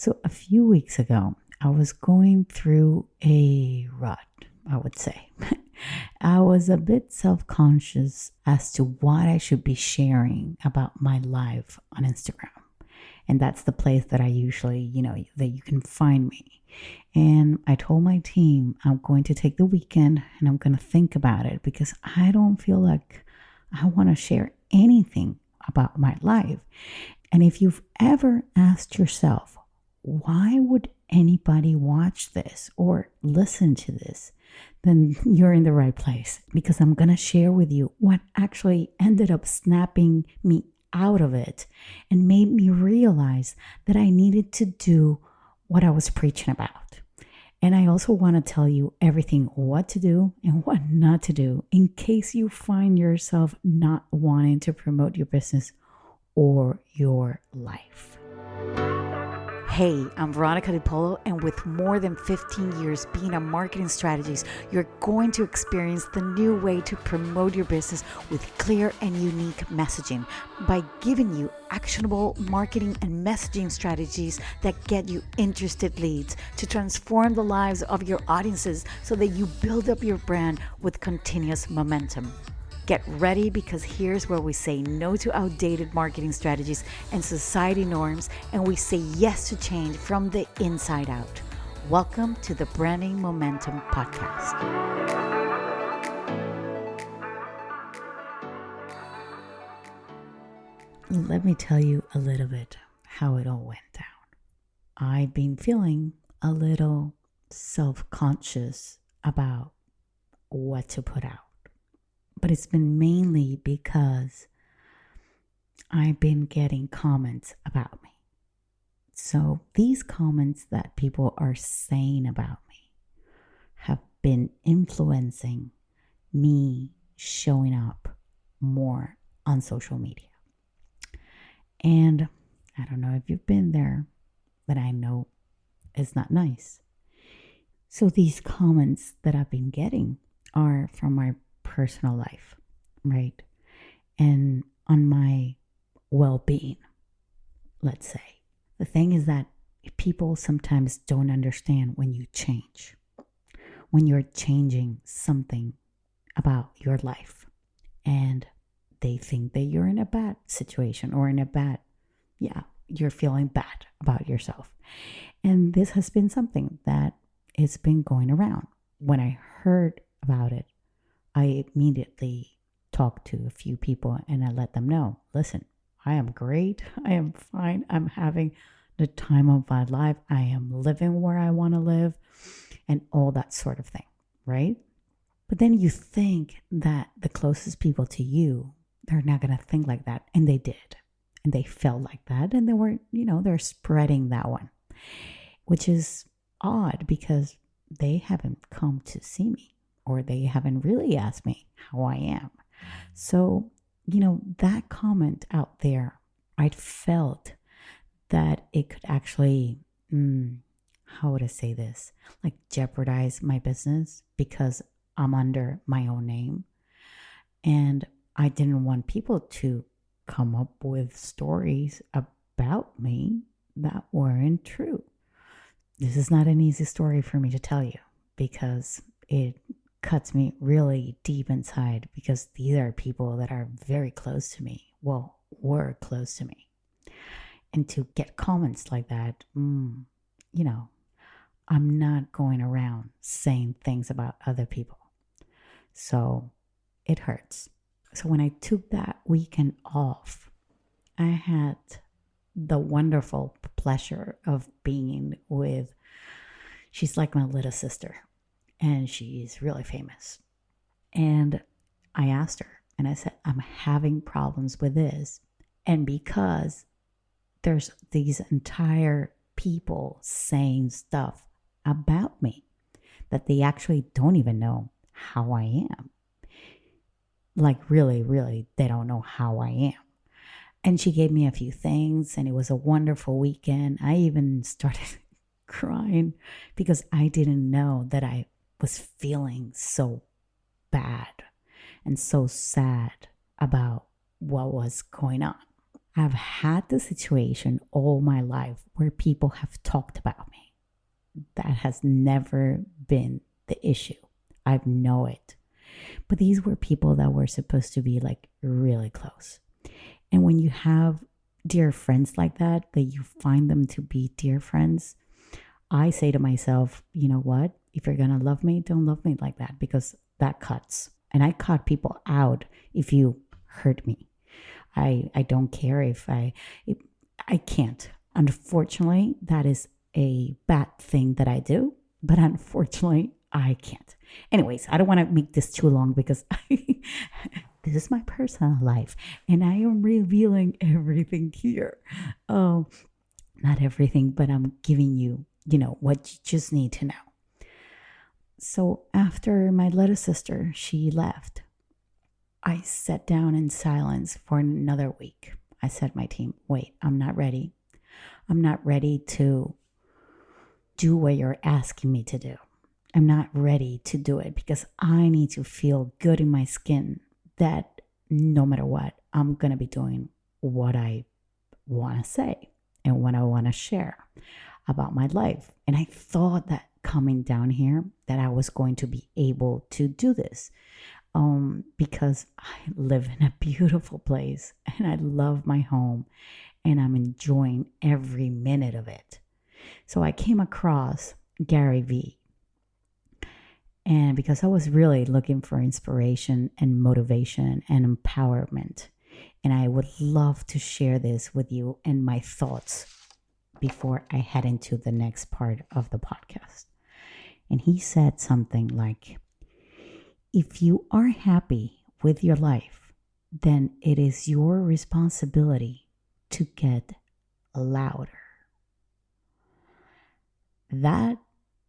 So a few weeks ago, I was going through a rut, I would say. I was a bit self conscious as to what I should be sharing about my life on Instagram. And that's the place that I usually, that you can find me. And I told my team I'm going to take the weekend and I'm going to think about it because I don't feel like I want to share anything about my life. And if you've ever asked yourself, why would anybody watch this or listen to this? Then you're in the right place because I'm going to share with you what actually ended up snapping me out of it and made me realize that I needed to do what I was preaching about. And I also want to tell you everything what to do and what not to do in case you find yourself not wanting to promote your business or your life. Hey, I'm Veronica Polo, and with more than 15 years being a marketing strategist, you're going to experience the new way to promote your business with clear and unique messaging by giving you actionable marketing and messaging strategies that get you interested leads to transform the lives of your audiences so that you build up your brand with continuous momentum. Get ready because here's where we say no to outdated marketing strategies and society norms, and we say yes to change from the inside out. Welcome to the Branding Momentum Podcast. Let me tell you a little bit how it all went down. I've been feeling a little self-conscious about what to put out. But it's been mainly because I've been getting comments about me. So these comments that people are saying about me have been influencing me showing up more on social media. And I don't know if you've been there, but I know it's not nice. So these comments that I've been getting are from my personal life, right? And on my well-being, let's say. The thing is that people sometimes don't understand when you change, when you're changing something about your life, and they think that you're in a bad situation or you're feeling bad about yourself. And this has been something that it's been going around. When I heard about it, I immediately talked to a few people and I let them know, listen, I am great. I am fine. I'm having the time of my life. I am living where I want to live and all that sort of thing, right? But then you think that the closest people to you, they're not going to think like that. And they did. And they felt like that. And they were, they're spreading that one, which is odd because they haven't come to see me. Or they haven't really asked me how I am. So, that comment out there, I felt that it could actually, how would I say this? Like jeopardize my business because I'm under my own name. And I didn't want people to come up with stories about me that weren't true. This is not an easy story for me to tell you because it cuts me really deep inside because these are people that are very close to me. Well, were close to me. And to get comments like that, I'm not going around saying things about other people. So it hurts. So when I took that weekend off, I had the wonderful pleasure of being with, she's like my little sister. And she's really famous. And I asked her and I said, I'm having problems with this. And because there's these entire people saying stuff about me that they actually don't even know how I am. Like really, really, they don't know how I am. And she gave me a few things and it was a wonderful weekend. I even started crying because I didn't know that I was feeling so bad and so sad about what was going on. I've had the situation all my life where people have talked about me. That has never been the issue. I know it. But these were people that were supposed to be like really close. And when you have dear friends like that you find them to be dear friends, I say to myself, you know what? If you're going to love me, don't love me like that, because that cuts. And I cut people out if you hurt me. I don't care if I can't. Unfortunately, that is a bad thing that I do, but unfortunately, I can't. Anyways, I don't want to make this too long because this is my personal life and I am revealing everything here. Oh, not everything, but I'm giving you, what you just need to know. So after my little sister, she left, I sat down in silence for another week. I said to my team, wait, I'm not ready. I'm not ready to do what you're asking me to do. I'm not ready to do it because I need to feel good in my skin that no matter what, I'm going to be doing what I want to say and what I want to share about my life. And I thought that coming down here that I was going to be able to do this because I live in a beautiful place and I love my home and I'm enjoying every minute of it. So I came across Gary Vee. And because I was really looking for inspiration and motivation and empowerment, and I would love to share this with you and my thoughts before I head into the next part of the podcast. And he said something like, if you are happy with your life, then it is your responsibility to get louder. That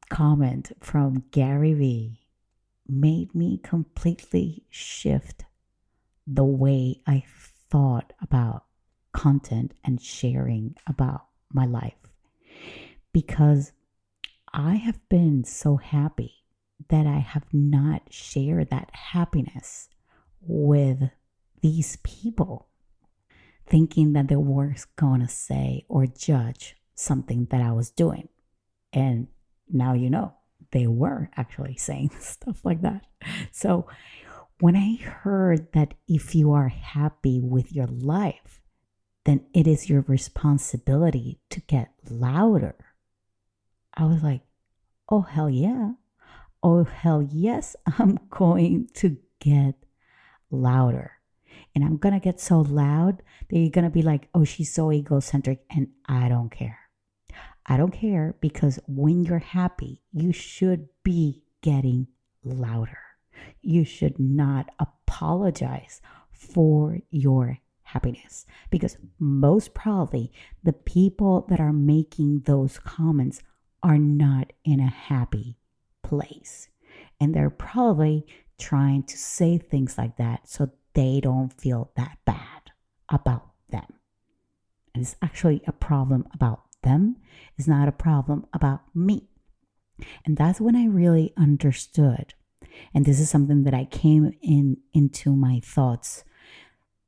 comment from Gary Vee made me completely shift the way I thought about content and sharing about my life, because I have been so happy that I have not shared that happiness with these people, thinking that they were going to say or judge something that I was doing. And now they were actually saying stuff like that. So when I heard that if you are happy with your life, then it is your responsibility to get louder, I was like, oh, hell yeah. Oh, hell yes, I'm going to get louder. And I'm going to get so loud that you're going to be like, oh, she's so egocentric. And I don't care. I don't care, because when you're happy, you should be getting louder. You should not apologize for your happiness, because most probably the people that are making those comments are not in a happy place. And they're probably trying to say things like that so they don't feel that bad about them. And it's actually a problem about them. It's not a problem about me. And that's when I really understood. And this is something that I came into my thoughts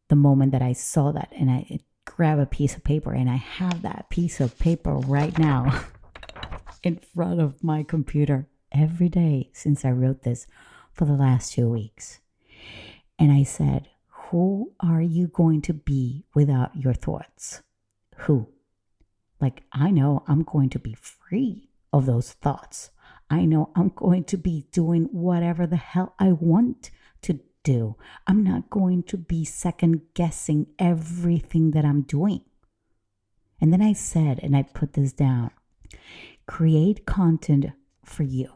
the moment that I saw that, and I grab a piece of paper, and I have that piece of paper right now in front of my computer every day since I wrote this for the last 2 weeks. And I said, who are you going to be without your thoughts? Who? Like, I know I'm going to be free of those thoughts. I know I'm going to be doing whatever the hell I want to do. I'm not going to be second guessing everything that I'm doing. And then I said, and I put this down, create content for you.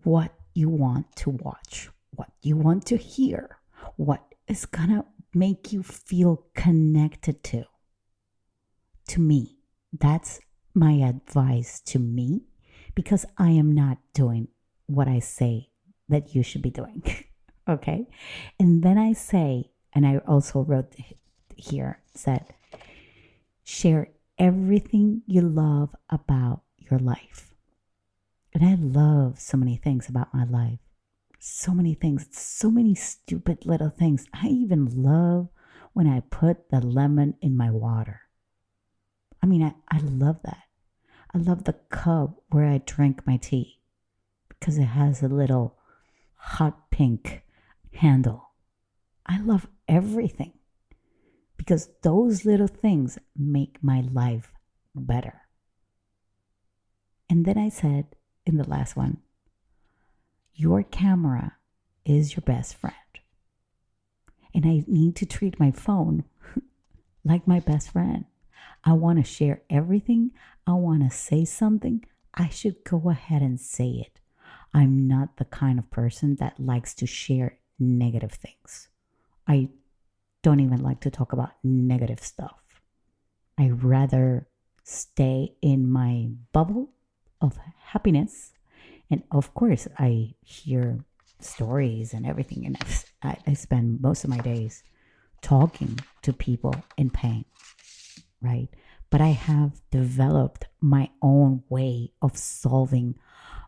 What you want to watch, what you want to hear, what is gonna make you feel connected to me. That's my advice to me, because I am not doing what I say that you should be doing. Okay. And then I say, and I also wrote here, said, share everything you love about your life. And I love so many things about my life. So many things, so many stupid little things. I even love when I put the lemon in my water. I mean, I love that. I love the cup where I drink my tea because it has a little hot pink handle. I love everything because those little things make my life better. And then I said in the last one, your camera is your best friend. And I need to treat my phone like my best friend. I want to share everything. I want to say something. I should go ahead and say it. I'm not the kind of person that likes to share negative things. I don't even like to talk about negative stuff. I rather stay in my bubble of happiness. And of course, I hear stories and everything. And I spend most of my days talking to people in pain, right? But I have developed my own way of solving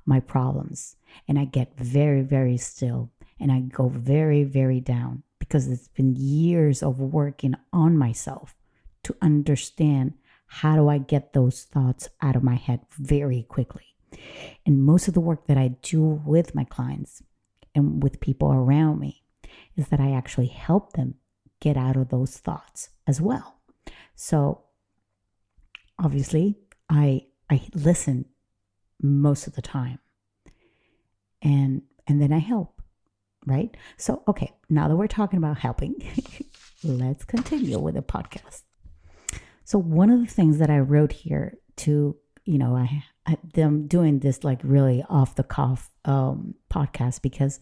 my problems. And I get very, very still. And I go very, very down because it's been years of working on myself to understand how do I get those thoughts out of my head very quickly. And most of the work that I do with my clients and with people around me is that I actually help them get out of those thoughts as well. So obviously I listen most of the time and then I help, right? So, okay, now that we're talking about helping, let's continue with the podcast. So one of the things that I wrote here to, I'm doing this like really off the cuff podcast because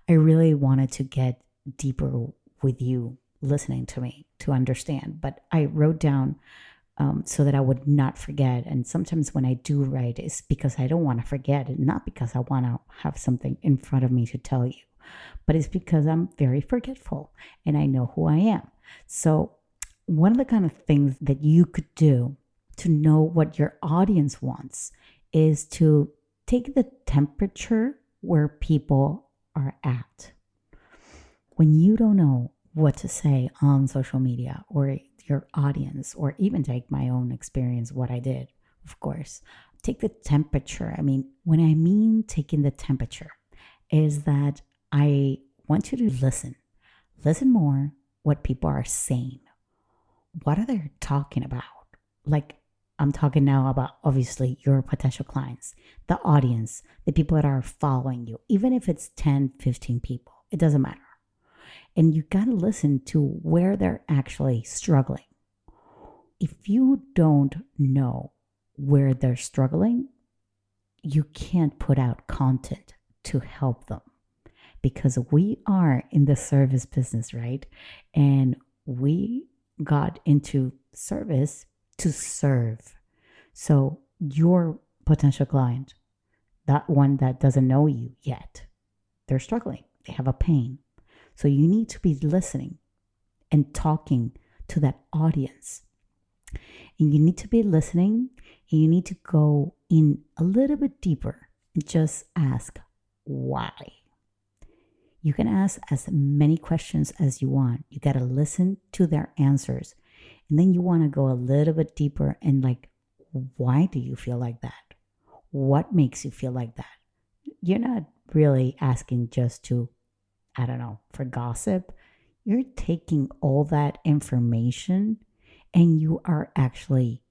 I really wanted to get deeper with you listening to me to understand. But I wrote down so that I would not forget. And sometimes when I do write, it's because I don't want to forget and not because I want to have something in front of me to tell you, but it's because I'm very forgetful and I know who I am. So one of the kind of things that you could do to know what your audience wants is to take the temperature where people are at. When you don't know what to say on social media or your audience, or even take my own experience, what I did, of course, take the temperature. I mean, when I mean taking the temperature is that I want you to listen more what people are saying. What are they talking about? Like, I'm talking now about obviously your potential clients, the audience, the people that are following you, even if it's 10, 15 people, it doesn't matter. And you got to listen to where they're actually struggling. If you don't know where they're struggling, you can't put out content to help them because we are in the service business, right? And we got into service to serve. So your potential client, that one that doesn't know you yet, they're struggling. They have a pain. So you need to be listening and talking to that audience. And you need to be listening and you need to go in a little bit deeper and just ask why. You can ask as many questions as you want. You got to listen to their answers. And then you want to go a little bit deeper and like, why do you feel like that? What makes you feel like that? You're not really asking just to, I don't know, for gossip. You're taking all that information and you are actually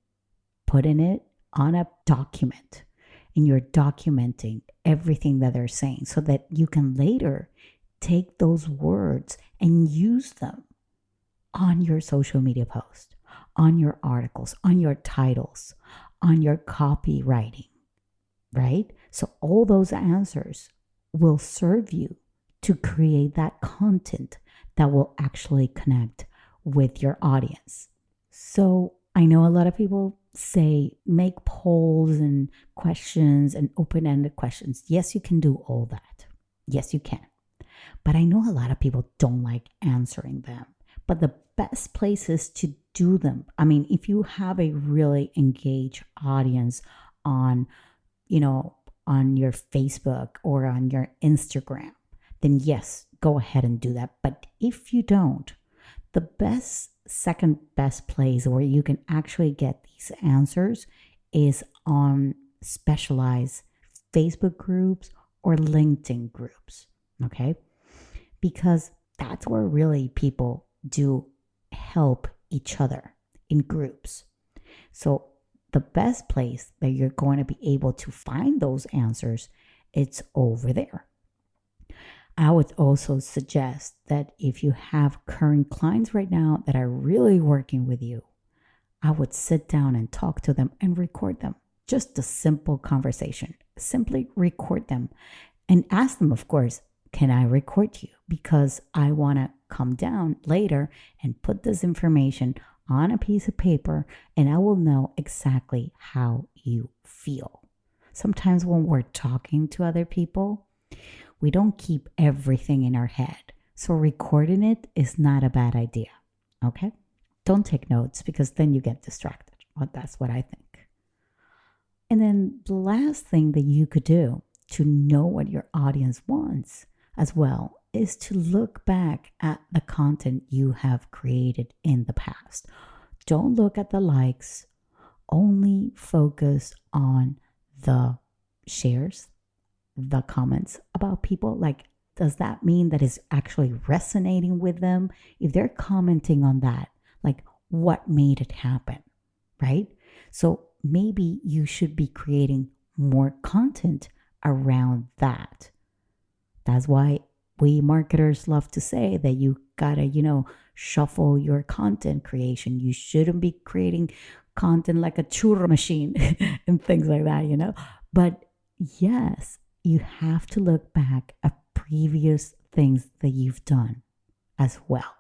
putting it on a document. And you're documenting everything that they're saying so that you can later take those words and use them on your social media post, on your articles, on your titles, on your copywriting, right? So all those answers will serve you to create that content that will actually connect with your audience. So I know a lot of people say make polls and questions and open-ended questions. Yes, you can do all that. Yes, you can. But I know a lot of people don't like answering them. But the best places to do them, I mean, if you have a really engaged audience on, on your Facebook or on your Instagram, then yes, go ahead and do that. But if you don't, Second best place where you can actually get these answers is on specialized Facebook groups or LinkedIn groups. Okay. Because that's where really people do help each other in groups. So the best place that you're going to be able to find those answers, it's over there. I would also suggest that if you have current clients right now that are really working with you, I would sit down and talk to them and record them. Just a simple conversation. Simply record them and ask them, of course, can I record you? Because I want to come down later and put this information on a piece of paper and I will know exactly how you feel. Sometimes when we're talking to other people, we don't keep everything in our head. So recording it is not a bad idea. Okay? Don't take notes because then you get distracted. Well, that's what I think. And then the last thing that you could do to know what your audience wants as well is to look back at the content you have created in the past. Don't look at the likes, only focus on the shares, the comments about people. Like, does that mean that it's actually resonating with them? If they're commenting on that, like, what made it happen, right? So maybe you should be creating more content around that. That's why we marketers love to say that you gotta, shuffle your content creation. You shouldn't be creating content like a churro machine and things like that. But yes, you have to look back at previous things that you've done as well.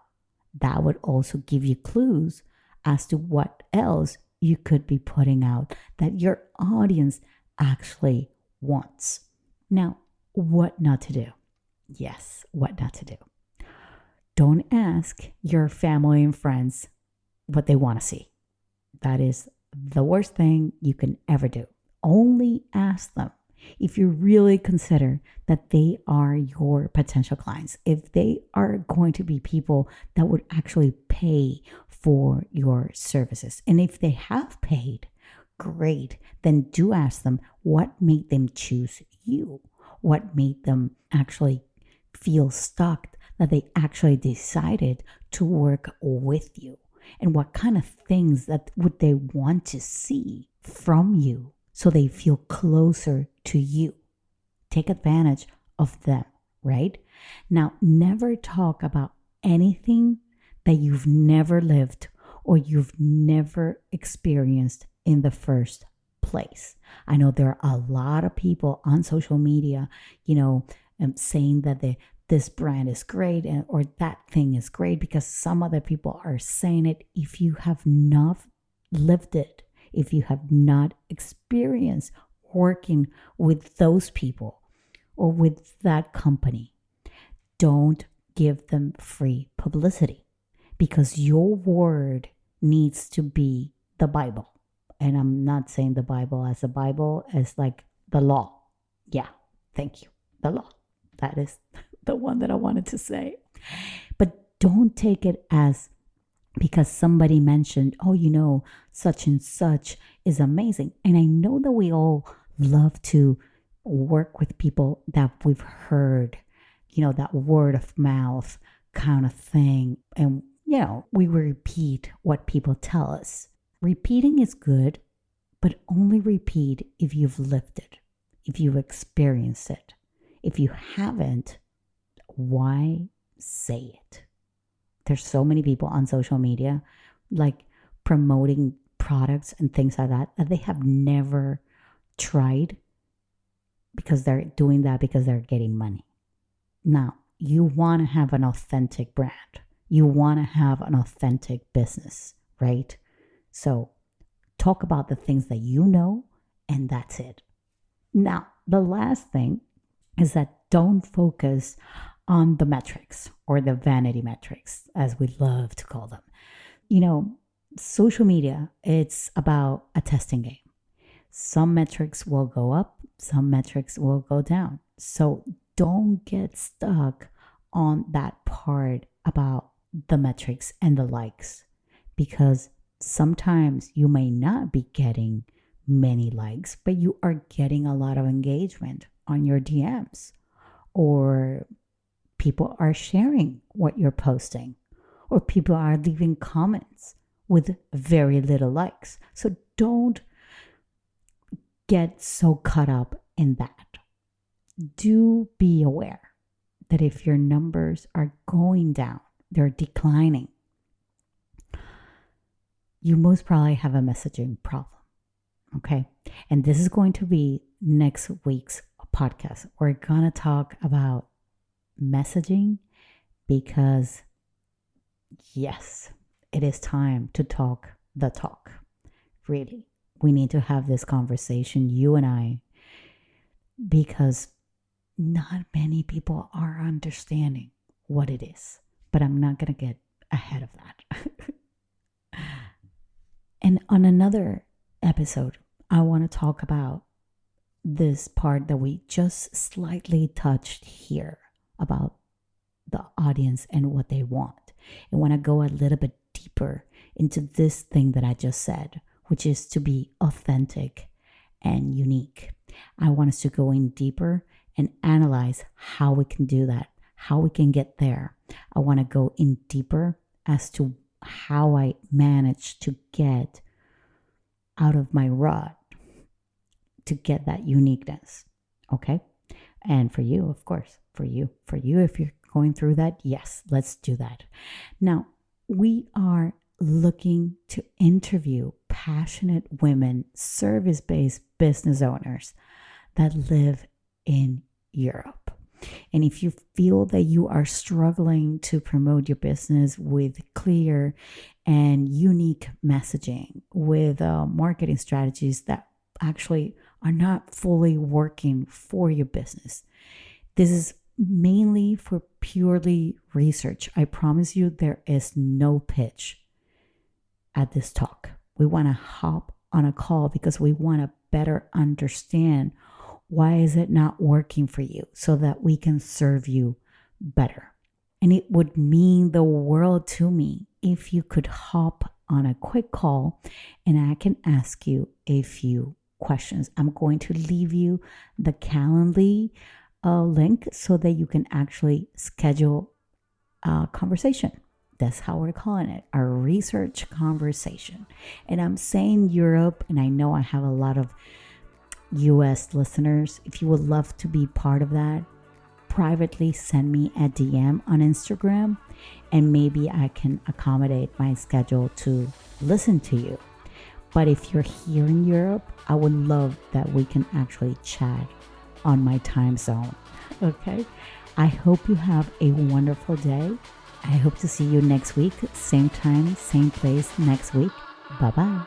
That would also give you clues as to what else you could be putting out that your audience actually wants. Now, what not to do? Yes, what not to do. Don't ask your family and friends what they want to see. That is the worst thing you can ever do. Only ask them if you really consider that they are your potential clients, if they are going to be people that would actually pay for your services. And if they have paid, great, then do ask them what made them choose you, what made them actually feel stuck, that they actually decided to work with you, and what kind of things that would they want to see from you so they feel closer to you. Take advantage of them, right? Now, never talk about anything that you've never lived or you've never experienced in the first place. I know there are a lot of people on social media, saying that this brand is great or that thing is great because some other people are saying it. If you have not lived it, if you have not experienced working with those people or with that company, don't give them free publicity because your word needs to be the Bible. And I'm not saying the Bible as like the law. Yeah, thank you. The law. That is the one that I wanted to say. But don't take it as because somebody mentioned, such and such is amazing. And I know that we all love to work with people that we've heard, that word of mouth kind of thing. And, we repeat what people tell us. Repeating is good, but only repeat if you've lived it, if you've experienced it. If you haven't, why say it? There's so many people on social media like promoting products and things like that they have never tried because they're doing that because they're getting money. Now, you want to have an authentic brand. You want to have an authentic business, right? So talk about the things that you know, and that's it. Now, the last thing is that don't focus on the metrics or the vanity metrics, as we love to call them. Social media, it's about a testing game. Some metrics will go up, some metrics will go down. So don't get stuck on that part about the metrics and the likes, because sometimes you may not be getting many likes, but you are getting a lot of engagement on your DMs, or people are sharing what you're posting, or people are leaving comments with very little likes. So don't get so caught up in that. Do be aware that if your numbers are going down, they're declining, you most probably have a messaging problem. Okay. And this is going to be next week's podcast. We're going to talk about messaging because, yes, it is time to talk the talk. Really, we need to have this conversation, you and I, because not many people are understanding what it is. But I'm not going to get ahead of that. And on another episode, I want to talk about this part that we just slightly touched here about the audience and what they want. And want to go a little bit deeper into this thing that I just said, which is to be authentic and unique. I want us to go in deeper and analyze how we can do that, how we can get there. I want to go in deeper as to how I managed to get out of my rut to get that uniqueness. Okay. And for you, of course, for you, if you're going through that, yes, let's do that. Now, we are looking to interview passionate women, service-based business owners that live in Europe. And if you feel that you are struggling to promote your business with clear and unique messaging, with marketing strategies that actually are not fully working for your business, this is mainly for purely research. I promise you there is no pitch at this talk. We want to hop on a call because we want to better understand why is it not working for you so that we can serve you better. And it would mean the world to me if you could hop on a quick call and I can ask you a few questions. I'm going to leave you the Calendly link so that you can actually schedule a conversation. That's how we're calling it, a research conversation. And I'm saying Europe, and I know I have a lot of US listeners. If you would love to be part of that, privately send me a DM on Instagram and maybe I can accommodate my schedule to listen to you. But if you're here in Europe, I would love that we can actually chat on my time zone. Okay? I hope you have a wonderful day. I hope to see you next week, same time, same place next week. Bye-bye.